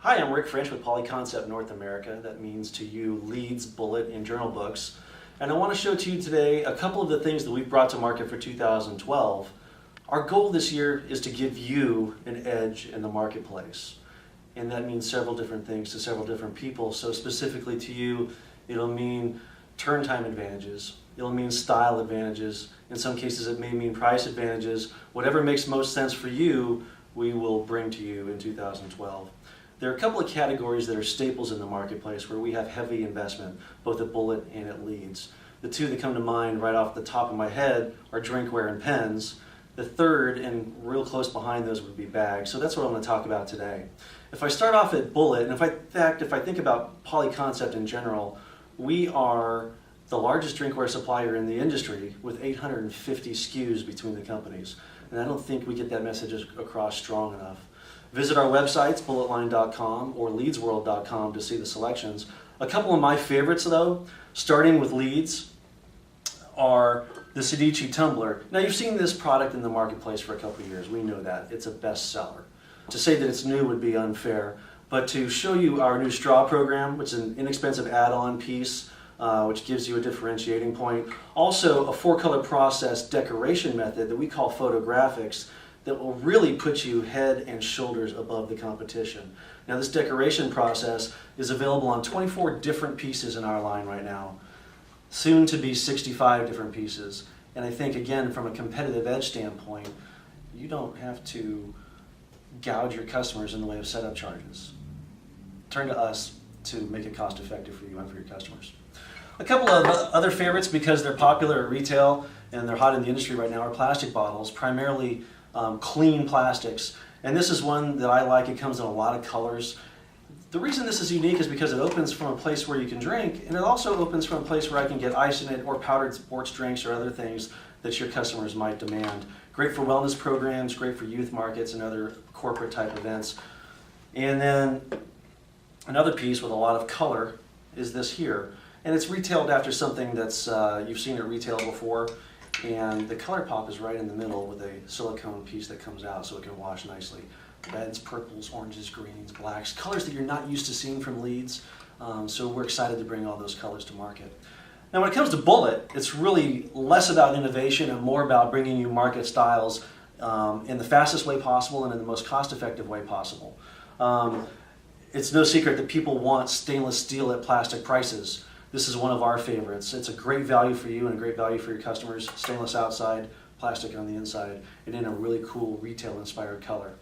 Hi, I'm Rick French with Polyconcept North America. That means to you leads, bullet, and journal books. And I want to show to you today a couple of the things that we've brought to market for 2012. Our goal this year is to give you an edge in the marketplace. And that means several different things to several different people. So specifically to you, it'll mean turn time advantages. It'll mean style advantages. In some cases, it may mean price advantages. Whatever makes most sense for you, we will bring to you in 2012. There are a couple of categories that are staples in the marketplace where we have heavy investment, both at Bullet and at Leeds. The two that come to mind right off the top of my head are drinkware and pens. The third, and real close behind those, would be bags. So that's what I'm going to talk about today. If I start off at Bullet, and if I think about Polyconcept in general, we are the largest drinkware supplier in the industry with 850 SKUs between the companies. And I don't think we get that message across strong enough. Visit our websites, bulletline.com or leadsworld.com, to see the selections. A couple of my favorites, though, starting with Leeds, are the Sedici tumbler. Now, you've seen this product in the marketplace for a couple of years. We know that. It's a bestseller. To say that it's new would be unfair, but to show you our new straw program, which is an inexpensive add-on piece, which gives you a differentiating point. Also, a four-color process decoration method that we call photographics, that will really put you head and shoulders above the competition. Now, this decoration process is available on 24 different pieces in our line right now, soon to be 65 different pieces. And I think, again, from a competitive edge standpoint, you don't have to gouge your customers in the way of setup charges. Turn to us to make it cost effective for you and for your customers. A couple of other favorites, because they're popular at retail and they're hot in the industry right now, are plastic bottles, primarily clean plastics. And this is one that I like. It comes in a lot of colors. The reason this is unique is because it opens from a place where you can drink, and it also opens from a place where I can get ice in it or powdered sports drinks or other things that your customers might demand. Great for wellness programs, great for youth markets and other corporate type events. And then another piece with a lot of color is this here. And it's retailed after something that's, you've seen it retail before. And the color pop is right in the middle with a silicone piece that comes out so it can wash nicely. Reds, purples, oranges, greens, blacks, colors that you're not used to seeing from Leeds. So we're excited to bring all those colors to market. Now, when it comes to Bullet, it's really less about innovation and more about bringing you market styles in the fastest way possible and in the most cost-effective way possible. It's no secret that people want stainless steel at plastic prices. This is one of our favorites. It's a great value for you and a great value for your customers. Stainless outside, plastic on the inside, and in a really cool retail-inspired color.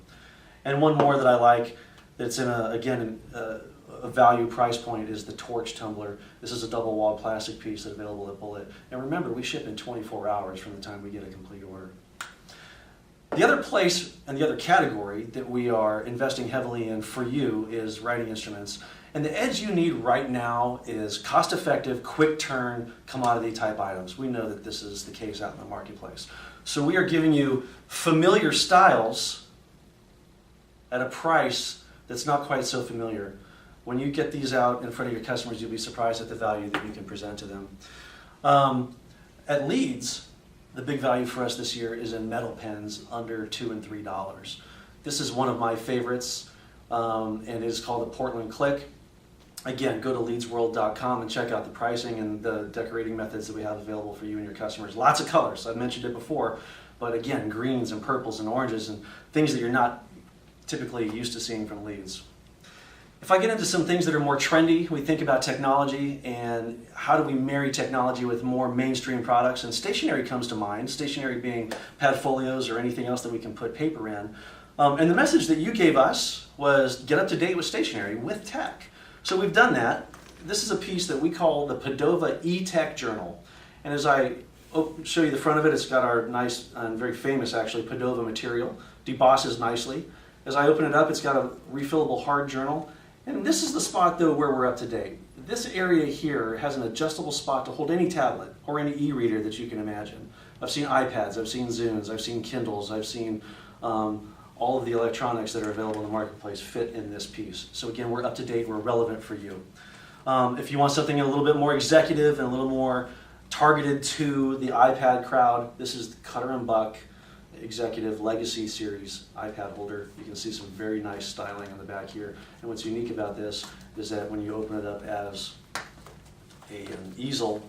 And one more that I like that's in a value price point is the Torch tumbler. This is a double-wall plastic piece that's available at Bullet. And remember, we ship in 24 hours from the time we get a complete order. The other place and the other category that we are investing heavily in for you is writing instruments. And the edge you need right now is cost-effective, quick-turn, commodity-type items. We know that this is the case out in the marketplace. So we are giving you familiar styles at a price that's not quite so familiar. When you get these out in front of your customers, you'll be surprised at the value that you can present to them. At Leeds, the big value for us this year is in metal pens under $2 and $3. This is one of my favorites, and it is called the Portland Click. Again, go to leadsworld.com and check out the pricing and the decorating methods that we have available for you and your customers. Lots of colors. I've mentioned it before, but again, greens and purples and oranges and things that you're not typically used to seeing from Leeds. If I get into some things that are more trendy, we think about technology and how do we marry technology with more mainstream products, and stationery comes to mind, stationery being padfolios or anything else that we can put paper in. And the message that you gave us was get up to date with stationery, with tech. So we've done that. This is a piece that we call the Padova E-Tech Journal. And as I show you the front of it, it's got our nice and very famous, actually, Padova material. Debosses nicely. As I open it up, it's got a refillable hard journal. And this is the spot, though, where we're up to date. This area here has an adjustable spot to hold any tablet or any e-reader that you can imagine. I've seen iPads, I've seen Zunes, I've seen Kindles, I've seen all of the electronics that are available in the marketplace fit in this piece. So again, we're up to date, we're relevant for you. If you want something a little bit more executive and a little more targeted to the iPad crowd, this is the Cutter & Buck Executive Legacy Series iPad holder. You can see some very nice styling on the back here. And what's unique about this is that when you open it up as an easel,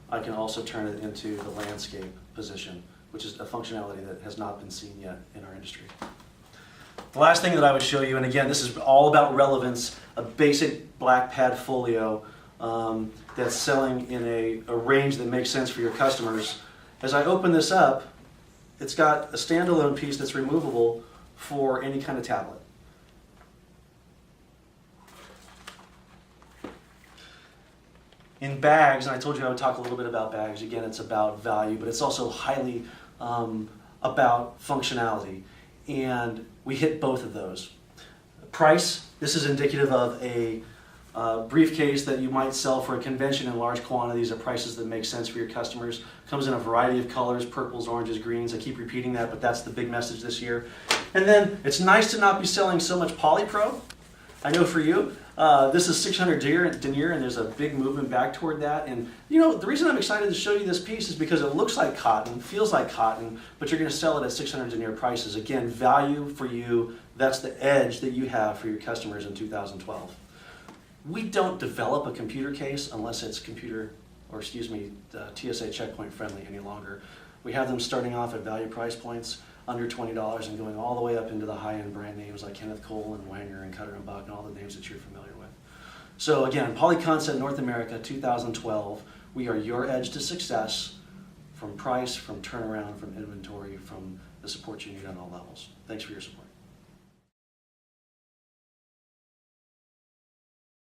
I can also turn it into the landscape position, which is a functionality that has not been seen yet in our industry. The last thing that I would show you, and again, this is all about relevance, a basic black pad folio that's selling in a range that makes sense for your customers. As I open this up, it's got a standalone piece that's removable for any kind of tablet. In bags, and I told you I would talk a little bit about bags, again, it's about value, but it's also highly about functionality. And we hit both of those. Price, this is indicative of a briefcase that you might sell for a convention in large quantities at prices that make sense for your customers. Comes in a variety of colors, purples, oranges, greens. I keep repeating that, but that's the big message this year. And then it's nice to not be selling so much polypro. I know for you, this is 600 denier, and there's a big movement back toward that. And you know, the reason I'm excited to show you this piece is because it looks like cotton, feels like cotton, but you're going to sell it at 600 denier prices. Again, value for you. That's the edge that you have for your customers in 2012. We don't develop a computer case unless it's TSA checkpoint friendly any longer. We have them starting off at value price points under $20 and going all the way up into the high-end brand names like Kenneth Cole and Wanger and Cutter & Buck and all the names that you're familiar with. So again, Polyconcept North America 2012, we are your edge to success from price, from turnaround, from inventory, from the support you need on all levels. Thanks for your support.